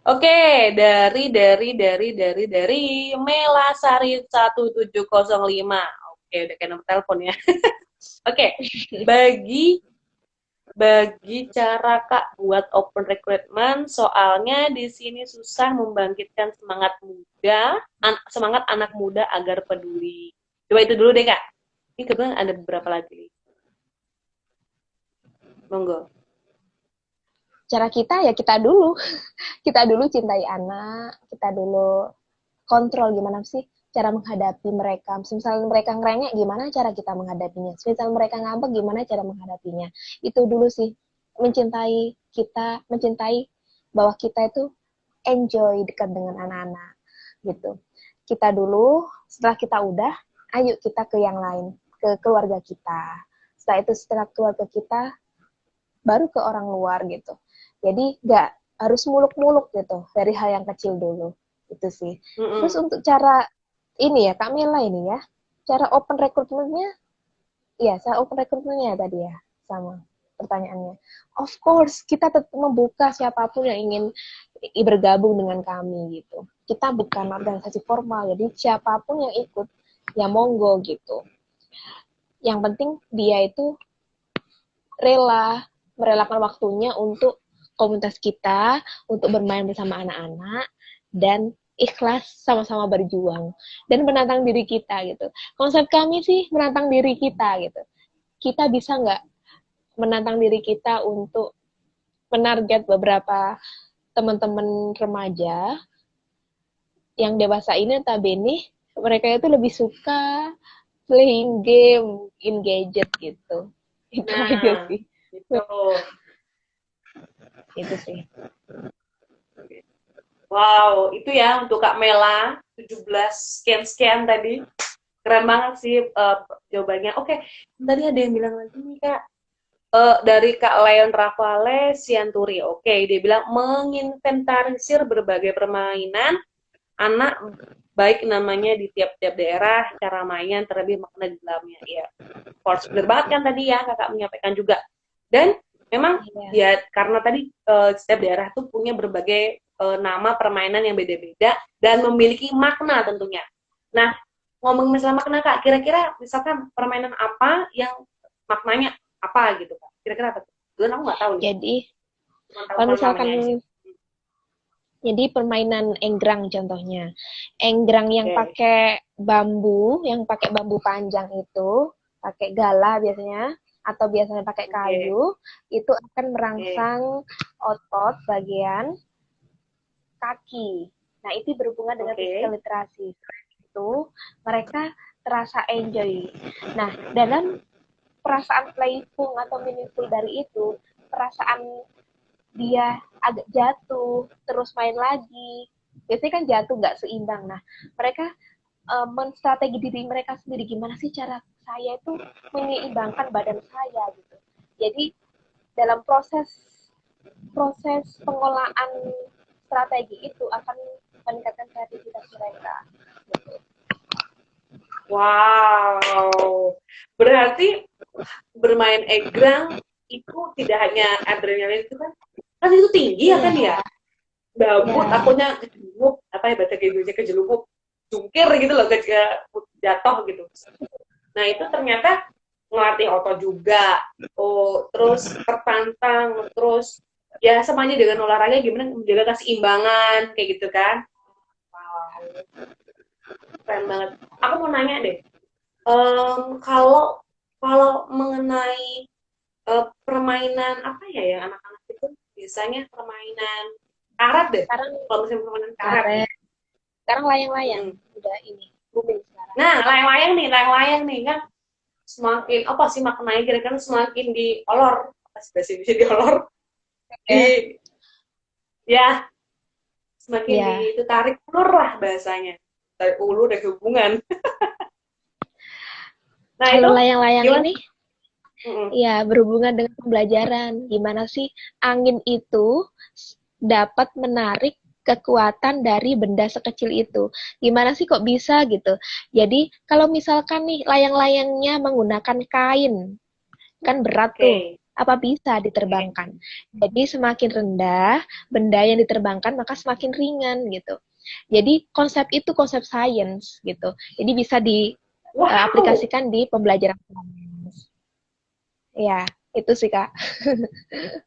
Oke, dari Melasari 1705. Oke, udah kayak nomor telepon ya. Oke, bagi cara Kak buat open recruitment, soalnya di sini susah membangkitkan semangat anak muda agar peduli. Coba itu dulu deh Kak. Ini kebetulan ada beberapa lagi. Monggo. Cara kita ya kita dulu cintai anak, kita dulu kontrol gimana sih cara menghadapi mereka. Misalnya mereka ngerengek, gimana cara kita menghadapinya. Misalnya mereka ngambek, gimana cara menghadapinya. Itu dulu sih, mencintai bahwa kita itu enjoy dekat dengan anak-anak gitu. Kita dulu, setelah kita udah, ayo kita ke yang lain, ke keluarga kita. Setelah keluarga kita, baru ke orang luar gitu. Jadi nggak harus muluk-muluk gitu, dari hal yang kecil dulu. Itu sih. Terus untuk cara ini ya, Kak Mela ini ya, cara open recruitment-nya, iya, saya open recruitment-nya tadi ya, sama pertanyaannya. Of course, kita tetap membuka siapapun yang ingin bergabung dengan kami gitu. Kita bukan organisasi formal, jadi siapapun yang ikut, ya monggo gitu. Yang penting dia itu merelakan waktunya untuk komunitas kita, untuk bermain bersama anak-anak, dan ikhlas sama-sama berjuang dan menantang diri kita gitu. Konsep kami sih menantang diri kita gitu. Kita bisa nggak menantang diri kita untuk menarget beberapa teman-teman remaja yang dewasa ini, notabene mereka itu lebih suka playing game in gadget gitu. Itu aja sih. Itu sih. Wow, itu ya untuk Kak Mela 17 sekian tadi. Keren banget sih jawabannya. Oke, tadi ada yang bilang lagi nih Kak. Dari Kak Leon Rafale Sianturi. Oke, dia bilang menginventarisir berbagai permainan anak, baik namanya di tiap-tiap daerah, cara mainan, terlebih makna di dalamnya. Ya, force bener banget kan tadi ya Kakak menyampaikan juga. Dan memang ya karena tadi setiap daerah tuh punya berbagai nama permainan yang beda-beda dan memiliki makna tentunya. Nah, ngomong masalah makna Kak, kira-kira misalkan permainan apa yang maknanya apa gitu Kak? Kira-kira apa tuh? Dulu aku nggak tahu nih. Jadi, kalau misalkan jadi permainan enggrang contohnya. Enggrang yang pakai bambu panjang itu, pakai gala biasanya, atau biasanya pakai kayu, itu akan merangsang otot bagian kaki. Nah, itu berhubungan dengan physical literasi. Itu mereka terasa enjoy. Nah, dalam perasaan playful atau meaningful dari itu, perasaan dia agak jatuh, terus main lagi, biasanya kan jatuh nggak seimbang. Nah, mereka menstrategi diri mereka sendiri, gimana sih cara saya itu menyeimbangkan badan saya gitu. Jadi dalam proses proses pengolahan strategi itu akan meningkatkan kreativitas mereka. Gitu. Wow. Berarti bermain egrang itu tidak hanya adrenalin itu kan itu tinggi ya kan ya. Iya, Gabut, iya, akunya kejelupuk, apa ya bahasa Indonesia kejelupuk, jungkir gitu loh, jatuh gitu. Nah itu ternyata ngelatih otot juga, oh terus tertantang, terus ya sama aja dengan olahraga gimana menjaga keseimbangan kayak gitu kan. Wow, keren banget. Aku mau nanya deh, kalau kalau mengenai permainan apa ya yang anak-anak itu biasanya permainan karet deh. sekarang Kalau misalnya permainan karet. karet, sekarang layang-layang Mm. udah ini booming sekarang. Nah, layang-layang nih kan semakin apa sih maknanya kira-kira semakin diolor apa sih bahasa Indonesia diolor di Ya, ya semakin di ya. itu tarik ulur lah bahasanya tarik ulur dan hubungan. Nah Kalau itu layang-layang gimana? ini, Mm-mm. ya berhubungan dengan pembelajaran. Gimana sih angin itu dapat menarik kekuatan dari benda sekecil itu. Gimana sih kok bisa gitu? Jadi kalau misalkan nih layang-layangnya menggunakan kain, kan berat tuh. Oke. Apa bisa Oke. diterbangkan? Jadi semakin rendah benda yang diterbangkan maka semakin ringan gitu. Jadi konsep itu konsep sains gitu. Jadi bisa Wow, diaplikasikan di pembelajaran sains. Ya, itu sih Kak.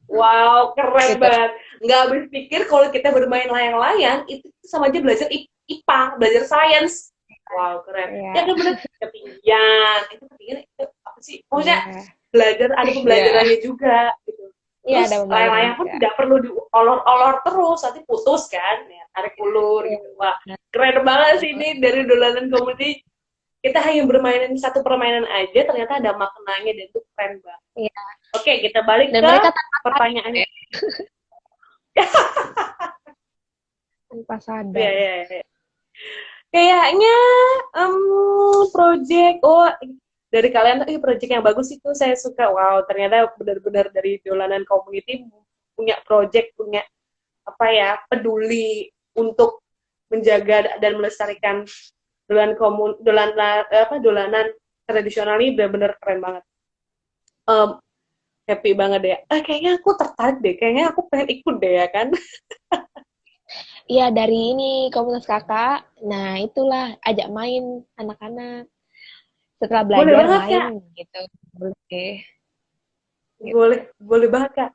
wow, keren Gitu. banget. Nggak habis pikir kalau kita bermain layang-layang itu sama aja belajar IPA, belajar sains. Wow, keren. Ya Ya, kan bener ketinggian, itu ketinggian itu apa sih? Maksudnya ya, belajar ada ya. pembelajarannya juga gitu. Iya Terus ada pembelajaran layang-layang pun juga. tidak perlu diolor-olor terus, nanti putus kan, ya, tarik ulur Iya, gitu. Wah, keren banget sih betul. ini dari dolanan komedi. Kita hanya bermainin satu permainan aja, ternyata ada maknanya dan itu keren banget. Iya. Oke, kita balik Dan ke mereka tanpa sadar pertanyaan. ya, tanpa Ya, sadar. ya, ya. Kayaknya project dari kalian tuh project yang bagus itu saya suka. Wow, ternyata benar-benar dari dolanan community punya project, punya apa ya, peduli untuk menjaga dan melestarikan dolanan tradisional ini benar-benar keren banget. Em, Happy banget deh. Kayaknya aku tertarik deh. Kayaknya aku pengen ikut deh ya kan. Iya dari ini komunitas kakak. Nah itulah ajak main anak-anak. Setelah Boleh belajar banget main kak. gitu. Boleh. Gitu. Boleh banget kak.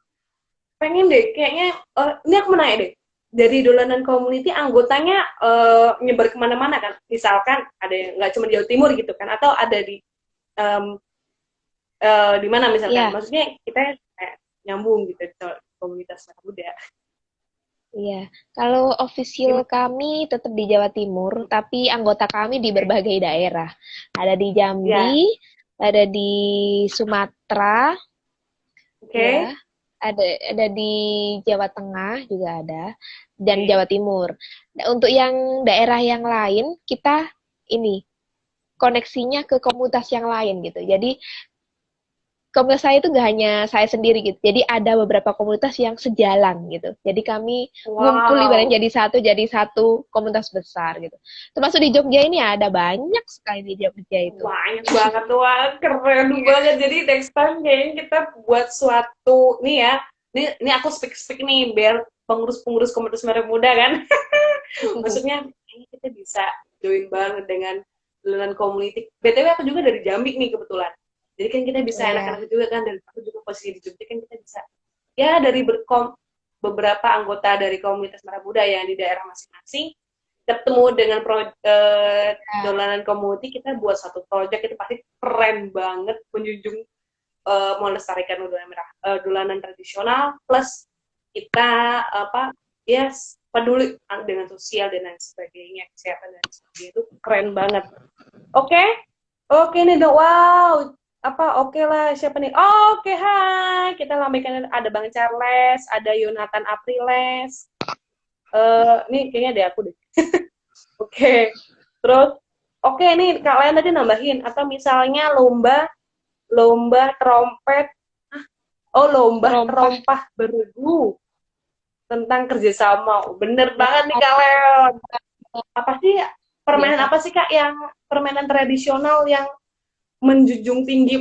Pengen deh. Kayaknya ini aku mau nanya deh. Dari dolanan community anggotanya nyebar kemana-mana kan. Misalkan ada yang nggak cuma di Jawa Timur gitu kan. Atau ada em, di mana misalkan. Iya, Maksudnya kita nyambung gitu di komunitas anak muda. iya. Kalau official Gimana? kami tetap di Jawa Timur, tapi anggota kami di berbagai daerah. Ada di Jambi, Ya, ada di Sumatera, ya, oke. ada di Jawa Tengah juga ada, dan Oke. Jawa Timur. Nah, untuk yang daerah yang lain, kita ini koneksinya ke komunitas yang lain gitu. Jadi komunitas saya itu nggak hanya saya sendiri gitu. Jadi ada beberapa komunitas yang sejalan gitu. Jadi kami ngumpul ibaratnya Wow. jadi satu komunitas besar gitu. Termasuk di Jogja ini ada banyak sekali di Jogja itu. Banyak banget, wah keren banget. Jadi next time kayaknya kita buat suatu nih ya. Ini aku speak nih biar pengurus-pengurus komunitas Merah Muda kan. Maksudnya kayaknya kita bisa join bareng dengan dolanan community. BTW aku juga dari Jambi nih kebetulan. Jadi kan kita bisa Iya, enak-enak juga kan, dan aku juga posisi di Jogja kan kita bisa ya dari beberapa anggota dari komunitas Merah Muda yang di daerah masing-masing ketemu dengan dolanan community, kita buat satu project itu pasti keren banget, menjunjung melestarikan dolanan tradisional plus kita apa yes peduli dengan sosial dan lain sebagainya, kesehatan dan sebagainya, itu keren banget. Oke. Oke nih dok, wow apa oke lah siapa nih, oke hai kita lambaikan ada Bang Charles, ada Yonatan Apriles, Nih kayaknya ada aku deh. Oke. Terus, oke nih kalian tadi nambahin atau misalnya lomba lomba trompet. Oh, lomba Terompah. terompah bergu tentang kerjasama. Oh, bener banget nih kalian. Apa sih permainan Biasa. apa sih Kak yang permainan tradisional yang menjunjung tinggi.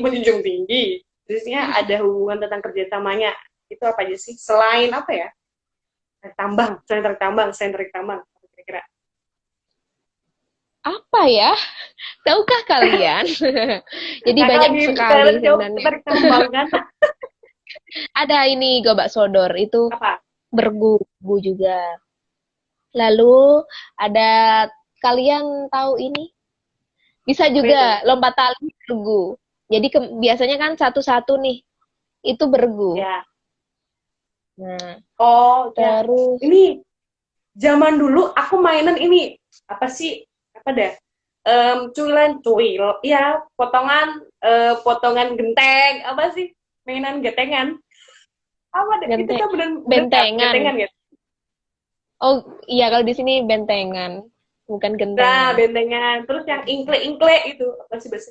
Terusnya ada hubungan tentang kerjasamanya. Itu apa aja sih? Selain apa ya? Selain tarik tambang, kira-kira. Apa ya? Tahukah kalian? Jadi Kakak banyak lagi sekali kalian jauh sebenarnya. tarik tambang kan? Ada ini gobak sodor, itu Apa? bergu juga. Lalu ada, kalian tahu ini? Bisa Apa itu? juga lompat tali bergu. Jadi biasanya kan satu-satu nih, itu bergu. Ya. Nah, Oh, ya. terus Ini zaman dulu aku mainan ini apa sih? Apa dah? Cuilan cuil. Ya, potongan genteng. Apa sih? Mainan gentengan. Apa deh? Itu genteng, kan bener bener kan bentengan. gentengan ya? Oh iya, kalau di sini bentengan, bukan Nah, gentengan. bentengan. Terus yang ingkle-ingkle itu apa sih bahasa?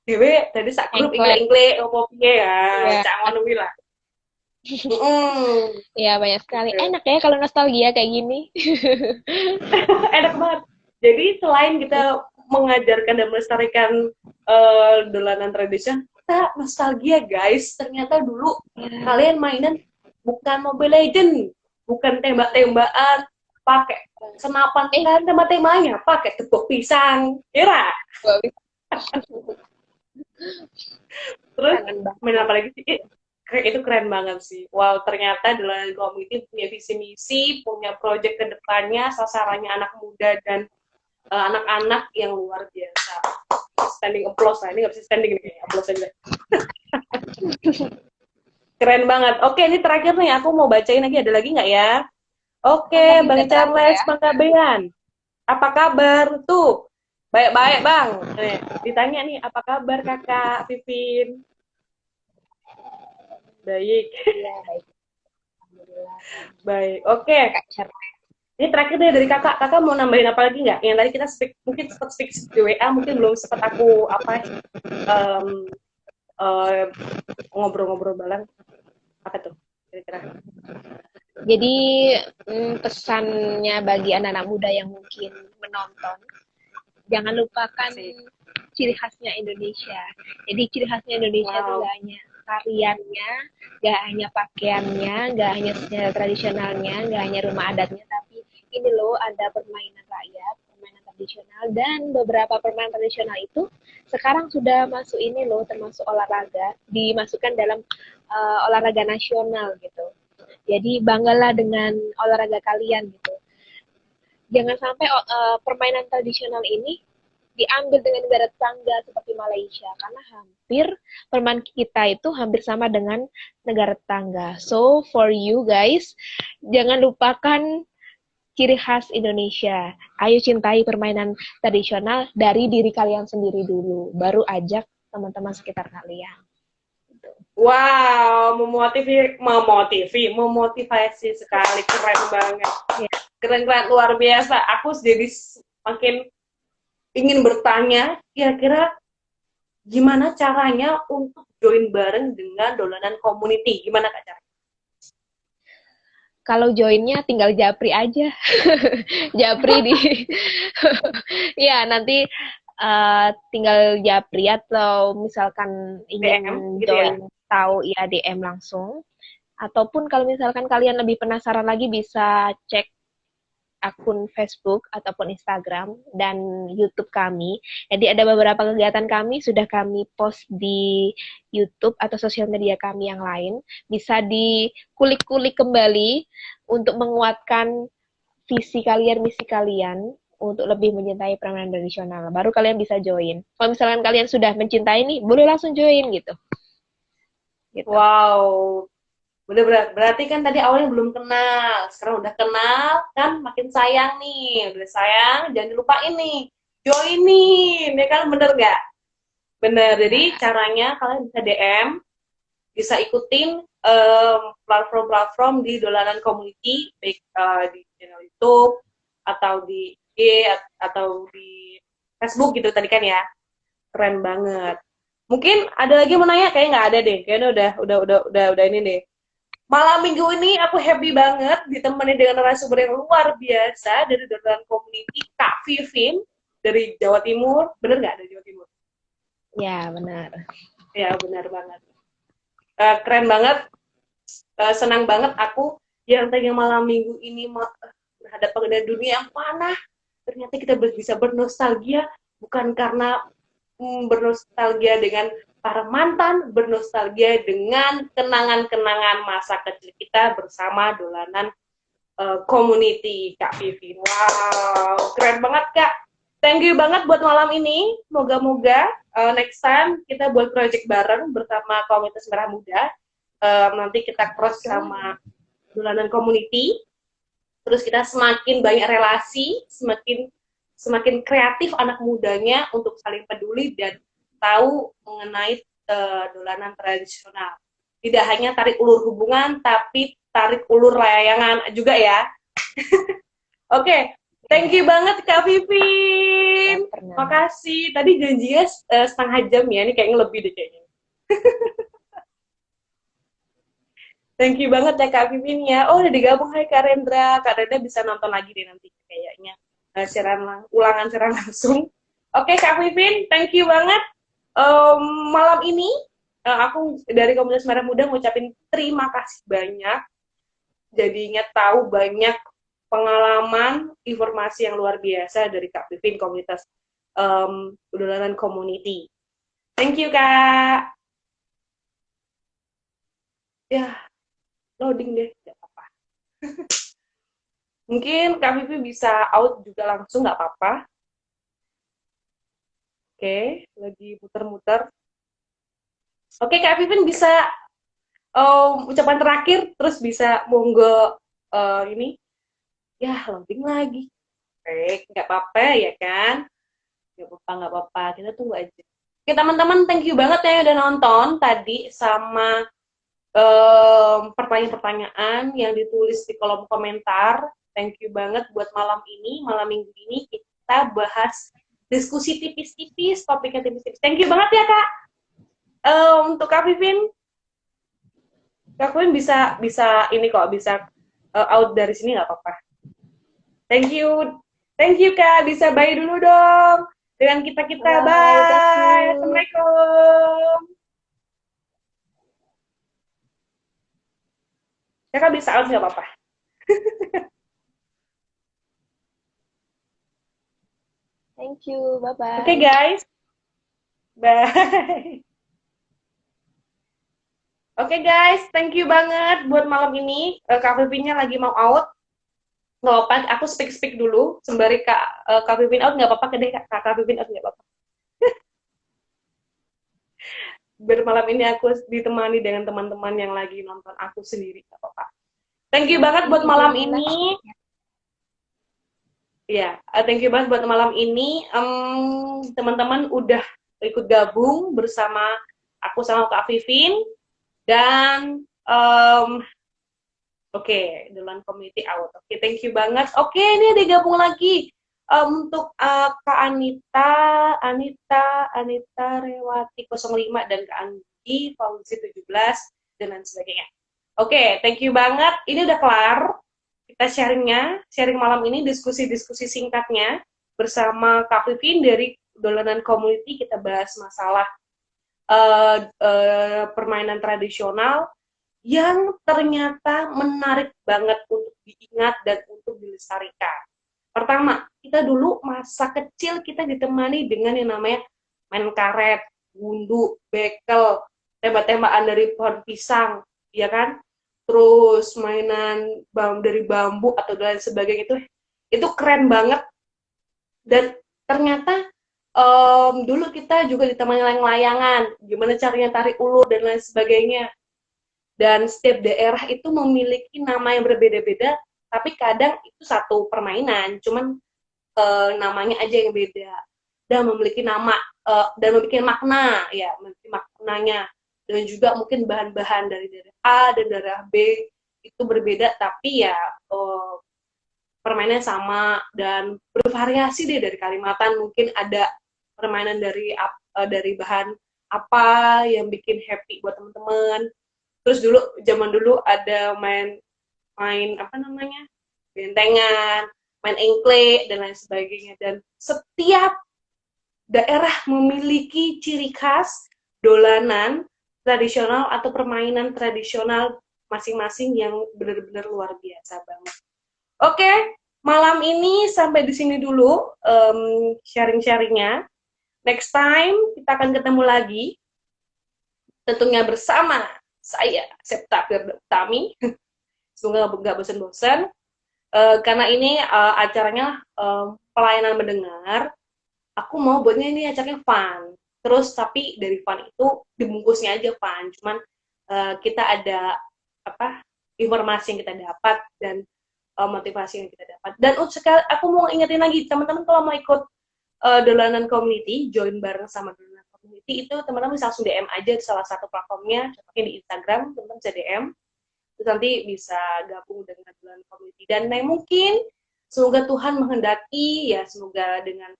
Dewe tadi sak grup Engklek. ingkle-ingkle opo piye ya, Iya, cak ngono kuwi lah. Heeh. iya banyak sekali. Gitu. Enak ya kalau nostalgia kayak gini. Enak banget. Jadi selain kita mengajarkan dan melestarikan dolanan tradisional, kita nostalgia guys. Ternyata dulu Ya, kalian mainan bukan Mobile Legend, bukan tembak-tembakan, pakai senapan, eh, kan tema-temanya pakai tepuk pisang, kira. gak bisa. Terus Kangen banget. main apa lagi sih? Itu keren banget sih. Wow, ternyata dalam community punya visi misi, punya project ke depannya, sasarannya anak muda dan anak-anak yang luar biasa. Standing applause lah, ini nggak bisa standing nih, applause aja. Keren banget. Oke, ini terakhir nih, aku mau bacain lagi, ada lagi nggak ya? Oh, Oke, tadi udah Bang terakhir Charles, ya. Bang Kabean. Apa kabar? Tuh, baik-baik Bang. Nih, ditanya nih, apa kabar kakak Vivin? Baik, Iya, baik. Alhamdulillah. baik. Oke, Kak Cer. ini terakhir deh dari kakak. Kakak mau nambahin apa lagi nggak? Yang tadi kita mungkin sempat speak di WA, mungkin belum sempat aku um, uh, ngobrol-ngobrol bareng. Apa tuh? Kira-kira. Jadi pesannya bagi anak-anak muda yang mungkin menonton, jangan lupakan Asik. ciri khasnya Indonesia. Jadi ciri khasnya Indonesia itu Wow. gak hanya tariannya, gak hanya pakaiannya, gak hanya sejarah tradisionalnya, gak hanya rumah adatnya, tapi ini loh ada permainan rakyat, permainan tradisional, dan beberapa permainan tradisional itu sekarang sudah masuk ini loh, termasuk olahraga, dimasukkan dalam olahraga nasional gitu. Jadi banggalah dengan olahraga kalian gitu. Jangan sampai permainan tradisional ini diambil dengan negara tetangga seperti Malaysia, karena hampir permainan kita itu hampir sama dengan negara tetangga. So for you guys, jangan lupakan ciri khas Indonesia. Ayo cintai permainan tradisional dari diri kalian sendiri dulu, baru ajak teman-teman sekitar kalian. Wow, memotivasi sekali, keren banget. Ya. Keren-keren, luar biasa. Aku jadi makin ingin bertanya, kira-kira gimana caranya untuk join bareng dengan dolanan community? Gimana Kak caranya? Kalau joinnya tinggal japri aja. Japri di ya nanti tinggal japri, atau misalkan ingin DM gitu ya? join tahu ya DM langsung, ataupun kalau misalkan kalian lebih penasaran lagi bisa cek akun Facebook ataupun Instagram dan YouTube kami. Jadi ada beberapa kegiatan kami sudah kami post di YouTube atau sosial media kami yang lain. Bisa dikulik-kulik kembali untuk menguatkan visi kalian, misi kalian untuk lebih mencintai permainan tradisional. Baru kalian bisa join. Kalau misalkan kalian sudah mencintai nih, boleh langsung join gitu. Gitu. Wow, berarti kan tadi awalnya belum kenal, sekarang udah kenal kan makin sayang nih, udah sayang jangan dilupain nih, joinin, ya kan bener nggak? Bener, jadi caranya kalian bisa DM bisa ikutin platform-platform di Dolanan Community, baik di channel YouTube atau di IG atau di Facebook gitu tadi kan ya. Keren banget. Mungkin ada lagi mau nanya? Kayaknya nggak ada deh. Kayaknya udah ini deh. Malam minggu ini aku happy banget ditemani dengan narasumber yang luar biasa dari Dolanan Community, Kak Vivin dari Jawa Timur. Bener nggak dari Jawa Timur? Ya, benar. Ya, benar banget. Keren banget. Senang banget aku yang tadi malam minggu ini berhadapan dengan dunia yang panah. Ternyata kita bisa bernostalgia bukan karena bernostalgia dengan para mantan, bernostalgia dengan kenangan-kenangan masa kecil kita bersama Dolanan Community, Kak Vivi. Wow, keren banget Kak. Thank you banget buat malam ini. Moga-moga next time kita buat project bareng bersama Komunitas Merah Muda. Nanti kita cross sama Dolanan Community. Terus kita semakin banyak relasi, semakin kreatif anak mudanya untuk saling peduli dan tahu mengenai dolanan tradisional. Tidak hanya tarik ulur hubungan, tapi tarik ulur layangan juga ya. Oke, thank you banget Kak Vivin. Makasih. Tadi janjinya setengah jam ya, ini kayaknya lebih deh kayaknya. Thank you banget ya Kak Vivin ya. Oh, udah digabung. Hai Kak Rendra. Kak Rendra bisa nonton lagi deh nanti kayaknya. Ulangan siaran langsung. Oke Kak Vivin, thank you banget. Malam ini aku dari Komunitas Merah Muda ngucapin terima kasih banyak. Jadinya tahu banyak pengalaman, informasi yang luar biasa dari Kak Vivin Komunitas Dolanan Community. Thank you Kak. Ya, loading deh, nggak apa-apa. Mungkin Kak Vivi bisa out juga langsung, nggak apa-apa. Oke, lagi muter-muter. Oke, Kak Vivin bisa ucapan terakhir, terus bisa monggo ini. Ya, loading lagi. Oke, nggak apa-apa ya kan? Nggak apa-apa. Kita tunggu aja. Oke, teman-teman, thank you banget ya yang udah nonton tadi sama pertanyaan-pertanyaan yang ditulis di kolom komentar. Thank you banget buat malam minggu ini kita bahas diskusi tipis-tipis, topiknya tipis-tipis. Thank you banget ya Kak. Untuk Kak Vivin bisa ini kok, bisa out dari sini nggak apa-apa. Thank you Kak. Bisa bye dulu dong dengan kita. Bye. Assalamualaikum. Kakak bisa out nggak apa-apa. Thank you, bye-bye. Oke guys, bye. Oke guys, thank you banget buat malam ini. Kak Vivinnya lagi mau out. Nggak apa-apa, aku speak dulu. Sembari Kak Vivin out, nggak apa-apa. Kak Vivin out, nggak apa-apa. Bermalam ini aku ditemani dengan teman-teman yang lagi nonton aku sendiri, nggak apa-apa. Thank you banget buat malam ini. Ya, thank you banget buat malam ini. Teman-teman udah ikut gabung bersama aku sama Kak Vivin. Dan Oke, Dolanan Community out. Oke, thank you banget. Oke, ini ada gabung lagi untuk Kak Anita Rewati 05 dan Kak Anggi Fauzi 17 dan lain sebagainya. Oke, thank you banget. Ini udah kelar. Kita sharing malam ini, diskusi singkatnya bersama Kak Vivin dari Dolanan Community. Kita bahas masalah permainan tradisional yang ternyata menarik banget untuk diingat dan untuk dilestarikan. Pertama, kita dulu masa kecil kita ditemani dengan yang namanya main karet, gundu, bekel, tembak-tembakan dari pohon pisang, ya kan? Terus mainan dari bambu atau lain sebagainya itu keren banget. Dan ternyata dulu kita juga ditemani layang-layangan, gimana caranya tarik ulur dan lain sebagainya. Dan setiap daerah itu memiliki nama yang berbeda-beda, tapi kadang itu satu permainan, cuman namanya aja yang beda. Dan memiliki nama dan memiliki makna, ya, memiliki maknanya. dan juga mungkin bahan-bahan dari daerah A dan daerah B itu berbeda, tapi ya permainan sama dan bervariasi deh. Dari Kalimantan mungkin ada permainan dari bahan apa yang bikin happy buat teman-teman. Terus zaman dulu ada main apa namanya, bentengan, main engkle dan lain sebagainya. Dan setiap daerah memiliki ciri khas dolanan tradisional atau permainan tradisional masing-masing yang benar-benar luar biasa banget. Oke, malam ini sampai di sini dulu sharing-sharingnya. Next time kita akan ketemu lagi, tentunya bersama saya, Septa Firdautami. Semoga nggak bosan-bosan. Karena ini acaranya pelayanan mendengar, aku mau buatnya ini acaranya fun. Terus tapi dari fun itu dibungkusnya aja fun. Cuman kita ada informasi yang kita dapat dan motivasi yang kita dapat. Dan aku mau ingetin lagi, teman-teman kalau mau ikut dolanan community, join bareng sama dolanan community, itu teman-teman bisa langsung DM aja di salah satu platformnya, contohnya di Instagram, teman-teman bisa DM. Terus nanti bisa gabung dengan dolanan community. Dan mungkin semoga Tuhan menghendaki, ya semoga dengan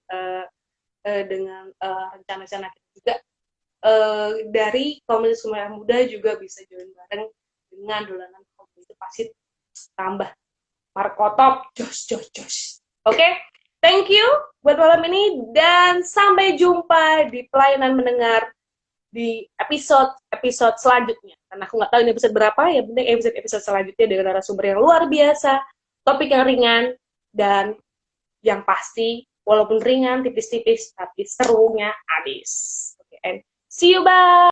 rencana-rencana kita juga dari komunitas Merah Muda juga bisa join bareng dengan dolanan community, pasti tambah markotop, jos. Oke, thank you buat malam ini, dan sampai jumpa di pelayanan mendengar di episode selanjutnya. Karena aku nggak tahu ini episode berapa, ya penting episode selanjutnya dengan narasumber yang luar biasa, topik yang ringan, dan yang pasti, walaupun ringan, tipis-tipis, tapi serunya habis. Oke, and see you, bye!